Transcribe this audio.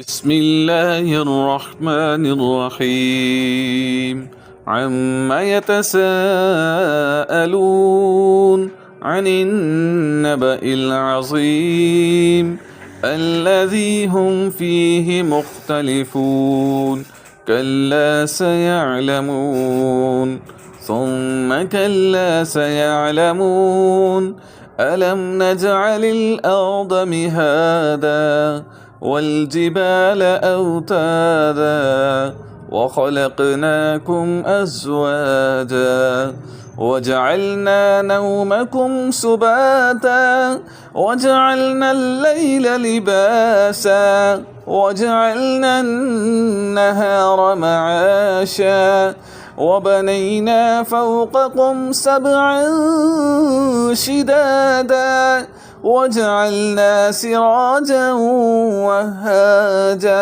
بسم الله الرحمن الرحيم عما يتساءلون عن النبأ العظيم الذي هم فيه مختلفون كلا سيعلمون ثم كلا سيعلمون ألم نجعل الأرض مهادا والجبال أوتادا وخلقناكم أزواجا وجعلنا نومكم سباتا وجعلنا الليل لباسا وجعلنا النهار معاشا وبنينا فوقكم سبعا شدادا وجعلنا سراجا وهاجا